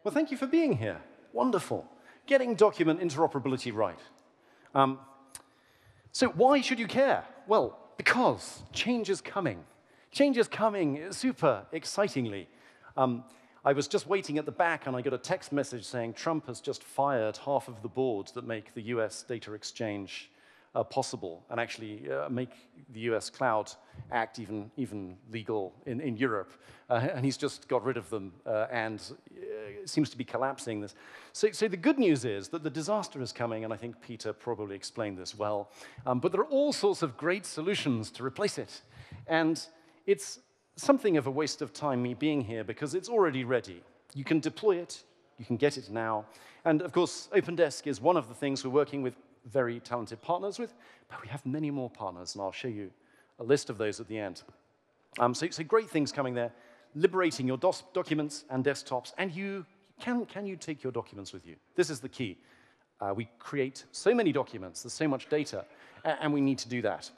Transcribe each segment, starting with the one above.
Well, thank you for being here. Wonderful. Getting document interoperability right. So why should you care? Well, because change is coming. Change is coming super excitingly. I was just waiting at the back, and I got a text message saying Trump has just fired half of the boards that make the US data exchange possible, and actually make the US Cloud Act even legal in Europe. And he's just got rid of them, and seems to be collapsing this. So the good news is that the disaster is coming, and I think Peter probably explained this well. But there are all sorts of great solutions to replace it. And it's something of a waste of time me being here, because it's already ready. You can deploy it, you can get it now. And of course, OpenDesk is one of the things we're working with very talented partners with, but we have many more partners, and I'll show you a list of those at the end. So great things coming there, liberating your documents and desktops, and can you take your documents with you? This is the key. We create so many documents, there's so much data, and we need to do that.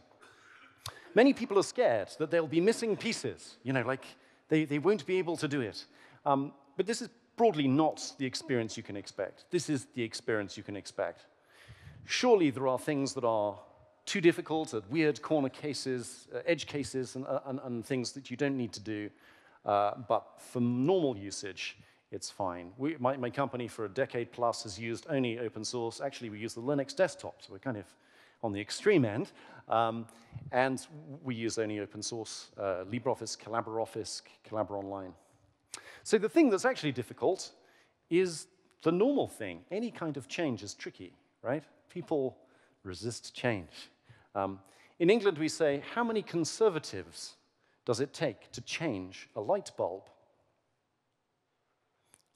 Many people are scared that they'll be missing pieces, like they won't be able to do it. But this is broadly not the experience you can expect. This is the experience you can expect. Surely there are things that are too difficult, weird corner cases, edge cases, and things that you don't need to do. But for normal usage, it's fine. My company for a decade plus has used only open source. Actually, we use the Linux desktop, so we're kind of on the extreme end. And we use only open source, LibreOffice, CollaboraOffice, Collabora Online. So the thing that's actually difficult is the normal thing. Any kind of change is tricky, right? People resist change. In England, we say, how many conservatives does it take to change a light bulb?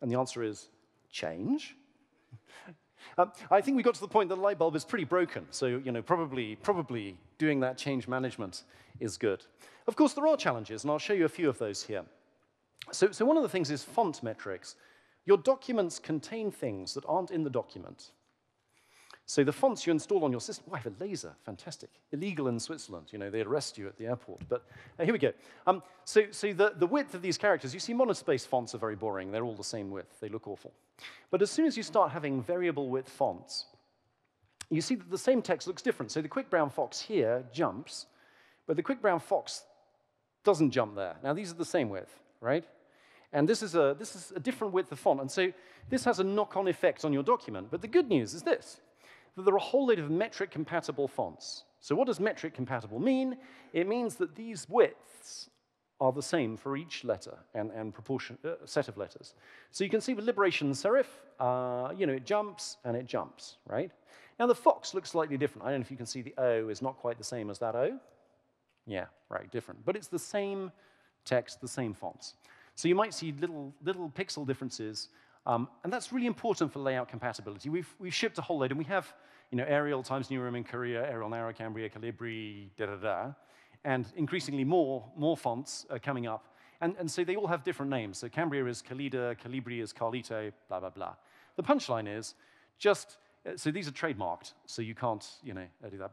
And the answer is change. I think we got to the point that the light bulb is pretty broken, so probably doing that change management is good. Of course, there are challenges, and I'll show you a few of those here. So one of the things is font metrics. Your documents contain things that aren't in the document. So the fonts you install on your system, I have a laser, fantastic. Illegal in Switzerland, they arrest you at the airport. But here we go. So the width of these characters, you see monospace fonts are very boring. They're all the same width. They look awful. But as soon as you start having variable width fonts, you see that the same text looks different. So the quick brown fox here jumps, but the quick brown fox doesn't jump there. Now these are the same width, right? And this is a different width of font. And so this has a knock-on effect on your document. But the good news is this, that there are a whole load of metric-compatible fonts. So what does metric-compatible mean? It means that these widths are the same for each letter and proportion set of letters. So you can see with Liberation Serif, it jumps and it jumps, right? Now the fox looks slightly different. I don't know if you can see the O is not quite the same as that O. Yeah, right, different. But it's the same text, the same fonts. So you might see little pixel differences, and that's really important for layout compatibility. We've shipped a whole load, and we have Arial, Times New Roman, Courier, Arial, Narrow, Cambria, Calibri, and increasingly more fonts are coming up. And so they all have different names. So Cambria is Calida, Calibri is Carlito, blah, blah, blah. The punchline is just, so these are trademarked, so you can't do that.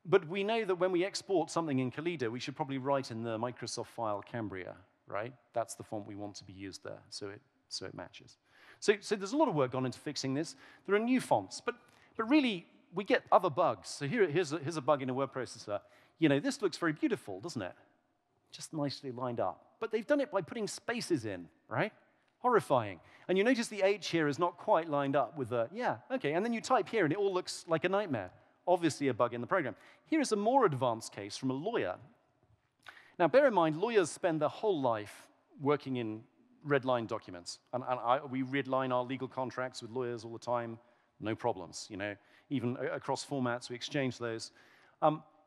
But we know that when we export something in Calida, we should probably write in the Microsoft file Cambria, right? That's the font we want to be used there, so it matches. So there's a lot of work gone into fixing this. There are new fonts, but really, we get other bugs. So here's a bug in a word processor. This looks very beautiful, doesn't it? Just nicely lined up. But they've done it by putting spaces in, right? Horrifying. And you notice the H here is not quite lined up with the, yeah, okay. And then you type here, and it all looks like a nightmare. Obviously a bug in the program. Here is a more advanced case from a lawyer. Now, bear in mind, lawyers spend their whole life working in red-line documents. And we redline our legal contracts with lawyers all the time, no problems. Even across formats, we exchange those.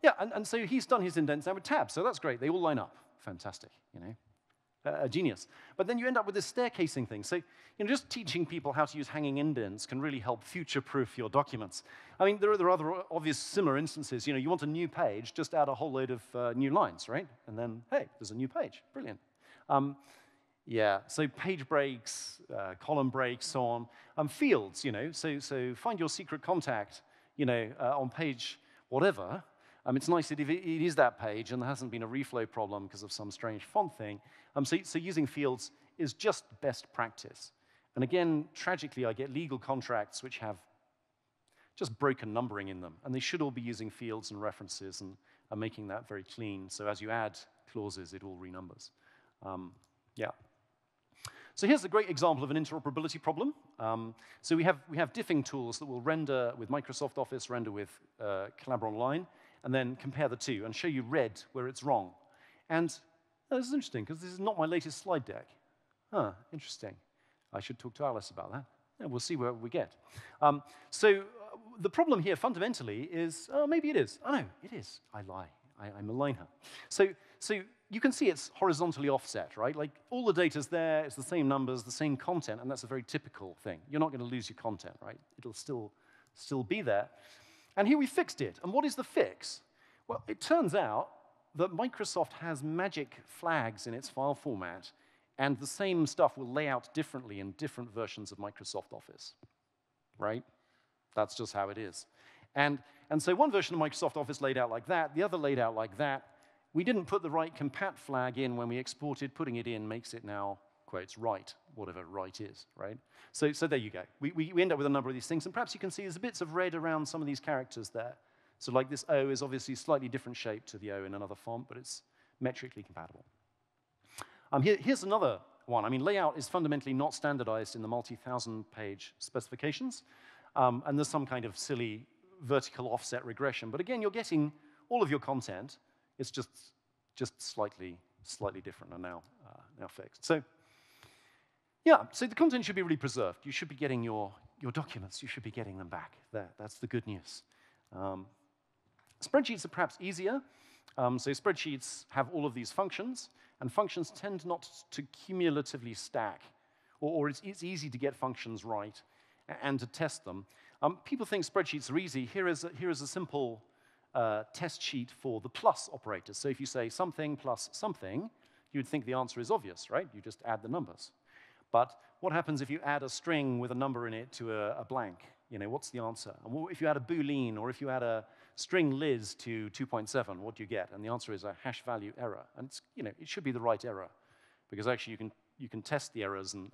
Yeah, and so he's done his indents now with tabs, so that's great. They all line up. Fantastic, a genius. But then you end up with this staircasing thing. So just teaching people how to use hanging indents can really help future-proof your documents. I mean, there are other obvious similar instances. You want a new page, just add a whole load of new lines, right? And then, hey, there's a new page. Brilliant. Yeah, so page breaks, column breaks, so on. Fields, so find your secret contact, on page whatever. It's nice that if it is that page and there hasn't been a reflow problem because of some strange font thing. So using fields is just best practice. And again, tragically, I get legal contracts which have just broken numbering in them. And they should all be using fields and references and are making that very clean. So as you add clauses, it all renumbers. Yeah. So here's a great example of an interoperability problem. So we have diffing tools that will render with Microsoft Office, render with Collabora Online, and then compare the two and show you red where it's wrong. And this is interesting, because this is not my latest slide deck. Huh, interesting. I should talk to Alice about that. Yeah, we'll see where we get. So the problem here fundamentally is, oh, maybe it is. Oh, no, it is. I lie. I malign her. So you can see it's horizontally offset, right? Like, all the data's there, it's the same numbers, the same content, and that's a very typical thing. You're not going to lose your content, right? It'll still be there. And here we fixed it. And what is the fix? Well, it turns out that Microsoft has magic flags in its file format, and the same stuff will lay out differently in different versions of Microsoft Office, right? That's just how it is. And so one version of Microsoft Office laid out like that, the other laid out like that. We didn't put the right compat flag in when we exported. Putting it in makes it now, quotes, right, whatever right is, right? So there you go. We end up with a number of these things, and perhaps you can see there's bits of red around some of these characters there. So like this O is obviously slightly different shape to the O in another font, but it's metrically compatible. Here's another one. I mean, layout is fundamentally not standardized in the multi-thousand-page specifications, and there's some kind of silly vertical offset regression. But again, you're getting all of your content. It's just slightly different and now fixed. So yeah, so the content should be really preserved. You should be getting your documents. You should be getting them back. That's the good news. Spreadsheets are perhaps easier. So spreadsheets have all of these functions, and functions tend not to cumulatively stack, or it's easy to get functions right and to test them. People think spreadsheets are easy. Here is a simple test sheet for the plus operators. So if you say something plus something, you'd think the answer is obvious, right? You just add the numbers. But what happens if you add a string with a number in it to a blank? You know, what's the answer? And if you add a boolean, or if you add a string Liz to 2.7, what do you get? And the answer is a hash value error. And it's, you know, it should be the right error, because actually you can test the errors and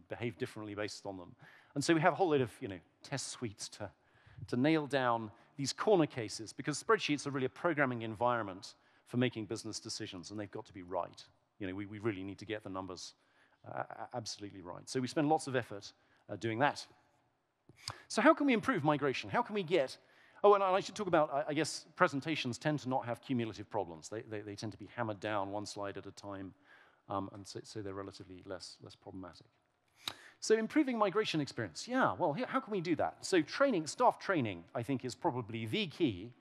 behave differently based on them. And so we have a whole lot of, you know, test suites to nail down these corner cases, because spreadsheets are really a programming environment for making business decisions, and they've got to be right. You know, we really need to get the numbers absolutely right. So we spend lots of effort doing that. So how can we improve migration? How can we get... Oh, and I should talk about, I guess, presentations tend to not have cumulative problems. They tend to be hammered down one slide at a time, and so they're relatively less problematic. So improving migration experience. Yeah, well, how can we do that? So staff training, I think, is probably the key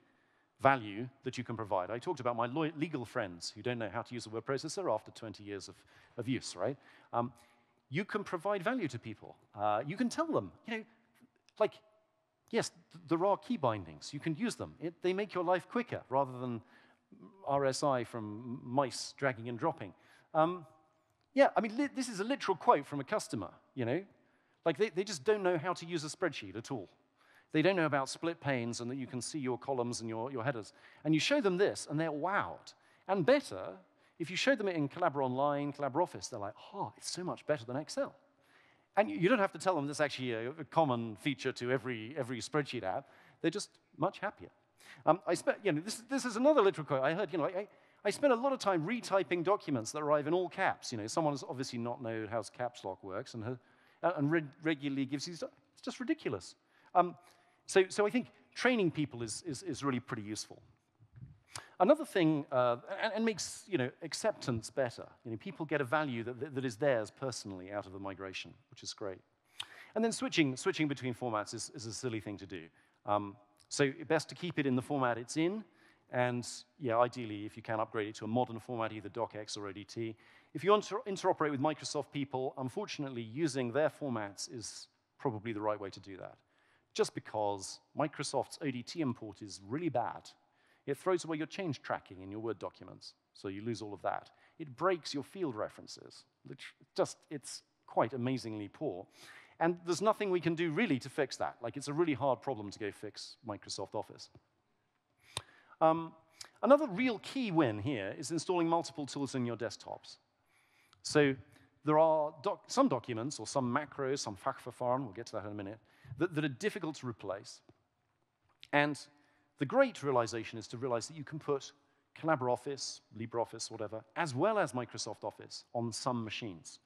value that you can provide. I talked about my legal friends who don't know how to use a word processor after 20 years of use, right? You can provide value to people. You can tell them, you know, like, yes, there are key bindings. You can use them. They make your life quicker rather than RSI from mice dragging and dropping. Yeah, I mean, this is a literal quote from a customer, you know? Like, they just don't know how to use a spreadsheet at all. They don't know about split panes and that you can see your columns and your headers. And you show them this, and they're wowed. And better, if you show them it in Collabora Online, Collabora Office, they're like, oh, it's so much better than Excel. And you don't have to tell them that's actually a common feature to every spreadsheet app. They're just much happier. You know, this is another literal quote. I heard, you know, I spend a lot of time retyping documents that arrive in all caps. You know, someone's obviously not known how caps lock works and regularly gives you, it's just ridiculous. So I think training people is really pretty useful. Another thing, and makes, you know, acceptance better. You know, people get a value that is theirs personally out of the migration, which is great. And then switching between formats is a silly thing to do. So best to keep it in the format it's in, and yeah, ideally, if you can upgrade it to a modern format, either docx or ODT. If you want to interoperate with Microsoft people, unfortunately, using their formats is probably the right way to do that. Just because Microsoft's ODT import is really bad. It throws away your change tracking in your Word documents, so you lose all of that. It breaks your field references. It's quite amazingly poor. And there's nothing we can do really to fix that. Like, it's a really hard problem to go fix Microsoft Office. Another real key win here is installing multiple tools in your desktops. So there are some documents or some macros, some Fachverfahren, we'll get to that in a minute, that are difficult to replace. And the great realization is to realize that you can put Collabora Office, LibreOffice, whatever, as well as Microsoft Office on some machines.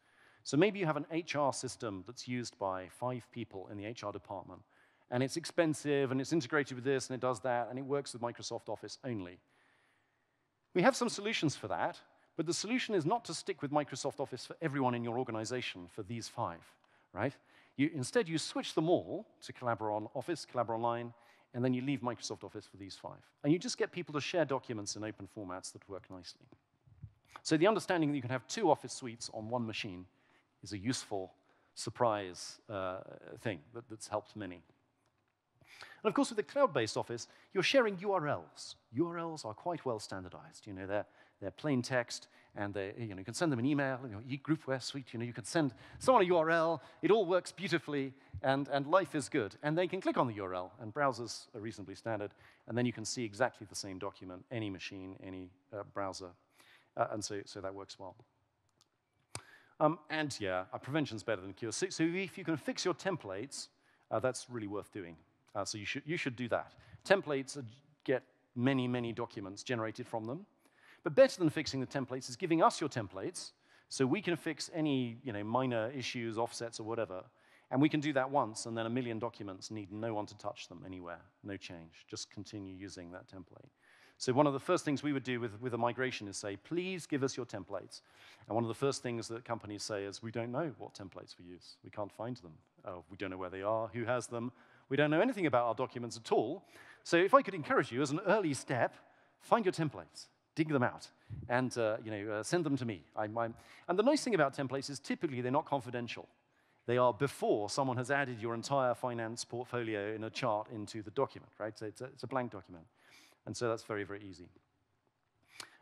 So maybe you have an HR system that's used by 5 people in the HR department, and it's expensive, and it's integrated with this, and it does that, and it works with Microsoft Office only. We have some solutions for that, but the solution is not to stick with Microsoft Office for everyone in your organization for these 5, right? Instead, you switch them all to Collabora Office, Collabora Online, and then you leave Microsoft Office for these 5. And you just get people to share documents in open formats that work nicely. So the understanding that you can have 2 Office suites on one machine is a useful surprise thing that's helped many. And of course, with the cloud-based Office, you're sharing URLs. URLs are quite well standardized. You know, they're plain text, and you can send them an email, groupware suite, you can send someone a URL, it all works beautifully, and life is good. And they can click on the URL, and browsers are reasonably standard, and then you can see exactly the same document, any machine, any browser, and so that works well. And yeah, prevention's better than cure. So if you can fix your templates, that's really worth doing. So you should do that. Templates get many, many documents generated from them. But better than fixing the templates is giving us your templates, so we can fix any minor issues, offsets, or whatever. And we can do that once, and then 1 million documents need no one to touch them anywhere, no change. Just continue using that template. So one of the first things we would do with a migration is say, please give us your templates. And one of the first things that companies say is, we don't know what templates we use. We can't find them. We don't know where they are, who has them. We don't know anything about our documents at all. So if I could encourage you, as an early step, find your templates, dig them out, and send them to me. And the nice thing about templates is typically they're not confidential. They are before someone has added your entire finance portfolio in a chart into the document, right? So it's a blank document. And so that's very, very easy.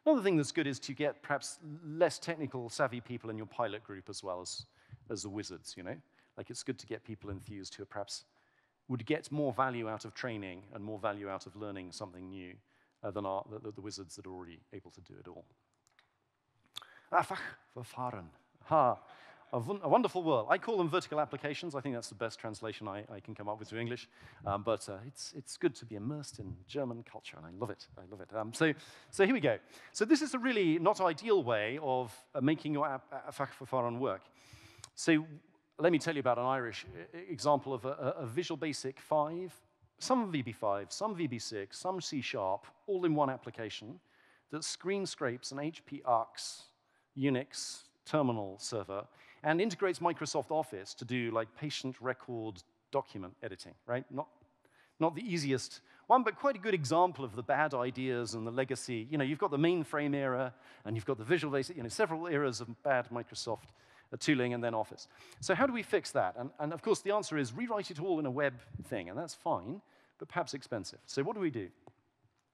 Another thing that's good is to get perhaps less technical savvy people in your pilot group as well as the wizards, Like it's good to get people enthused who perhaps would get more value out of training and more value out of learning something new than the wizards that are already able to do it all. Fachverfahren. A wonderful word. I call them vertical applications. I think that's the best translation I can come up with to English. But it's good to be immersed in German culture, and I love it. I love it. So here we go. So this is a really not ideal way of making your Fachverfahren work. So let me tell you about an Irish example of a Visual Basic 5, some VB5, some VB6, some C#, all in one application that screen scrapes an HP ARX Unix terminal server and integrates Microsoft Office to do like patient record document editing, right? Not the easiest one, but quite a good example of the bad ideas and the legacy. You've got the mainframe era, and you've got the Visual Basic, several eras of bad Microsoft tooling, and then Office. So how do we fix that? And of course, the answer is rewrite it all in a web thing, and that's fine, but perhaps expensive. So what do?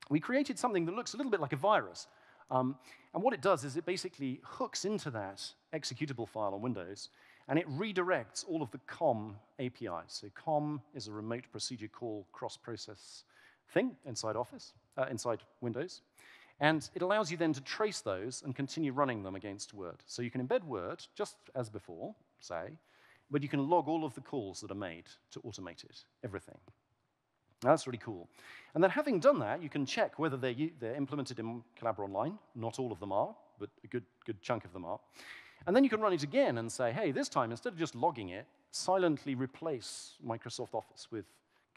We created something that looks a little bit like a virus. And what it does is it basically hooks into that executable file on Windows, and it redirects all of the COM APIs. So COM is a remote procedure call cross-process thing inside Office, inside Windows. And it allows you then to trace those and continue running them against Word. So you can embed Word, just as before, say, but you can log all of the calls that are made to automate it, everything. Now, that's really cool. And then having done that, you can check whether they're implemented in Collabora Online. Not all of them are, but a good chunk of them are. And then you can run it again and say, hey, this time, instead of just logging it, silently replace Microsoft Office with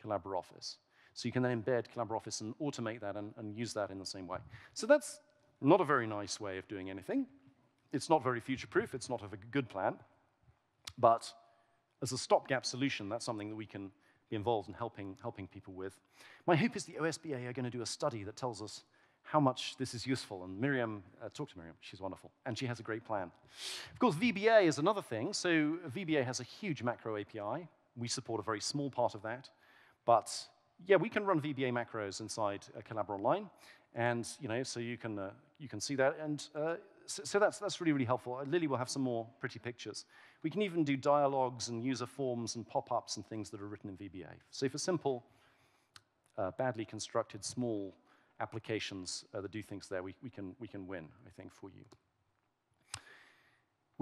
Collabora Office. So you can then embed Collabora Office and automate that and use that in the same way. So that's not a very nice way of doing anything. It's not very future-proof. It's not a good plan. But as a stopgap solution, that's something that we can be involved in helping people with. My hope is the OSBA are going to do a study that tells us how much this is useful. And Miriam, talk to Miriam. She's wonderful. And she has a great plan. Of course, VBA is another thing. So VBA has a huge macro API. We support a very small part of that. But yeah, we can run VBA macros inside Collabora Online, and so you can see that, and so that's really, really helpful. Lily will have some more pretty pictures. We can even do dialogues and user forms and pop-ups and things that are written in VBA. So for simple, badly constructed, small applications that do things there, we can win, I think, for you.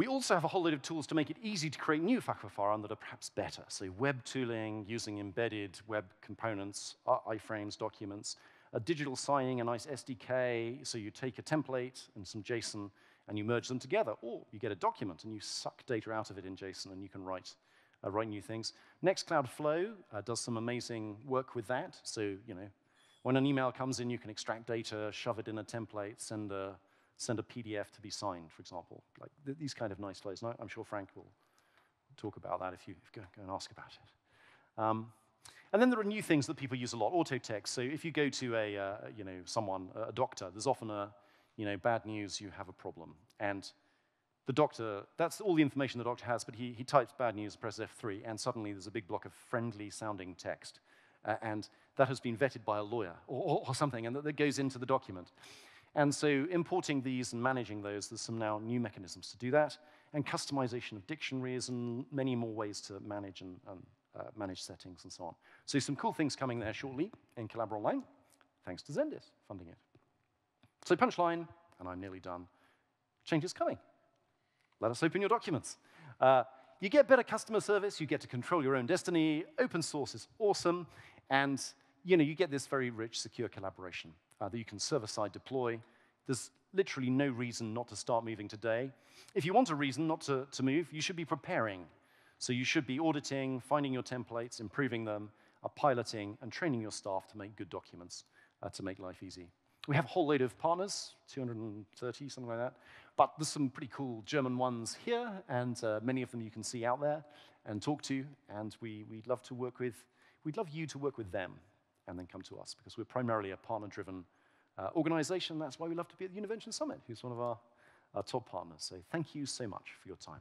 We also have a whole load of tools to make it easy to create new Fachverfahren that are perhaps better. So web tooling, using embedded web components, iframes, documents, a digital signing, a nice SDK. So you take a template and some JSON, and you merge them together. Or you get a document, and you suck data out of it in JSON, and you can write new things. Nextcloud Flow does some amazing work with that. So when an email comes in, you can extract data, shove it in a template, send a PDF to be signed, for example. Like these kind of nice flows. And I'm sure Frank will talk about that if you go and ask about it. And then there are new things that people use a lot, auto text. So if you go to a doctor, there's often bad news, you have a problem. And the doctor, that's all the information the doctor has, but he types bad news, presses F3, and suddenly there's a big block of friendly-sounding text. And that has been vetted by a lawyer or something, and that goes into the document. And so importing these and managing those, there's some now new mechanisms to do that, and customization of dictionaries and many more ways to manage and manage settings and so on. So some cool things coming there shortly in Collabora Online, thanks to Zendis funding it. So punchline, and I'm nearly done, change is coming. Let us open your documents. You get better customer service, you get to control your own destiny, open source is awesome, and you get this very rich, secure collaboration that you can server-side deploy. There's literally no reason not to start moving today. If you want a reason not to move, you should be preparing. So you should be auditing, finding your templates, improving them, piloting, and training your staff to make good documents, to make life easy. We have a whole load of partners, 230, something like that. But there's some pretty cool German ones here, and many of them you can see out there and talk to. And we'd love you to work with them and then come to us, because we're primarily a partner-driven organization. That's why we love to be at the Univention Summit, who's one of our top partners. So thank you so much for your time.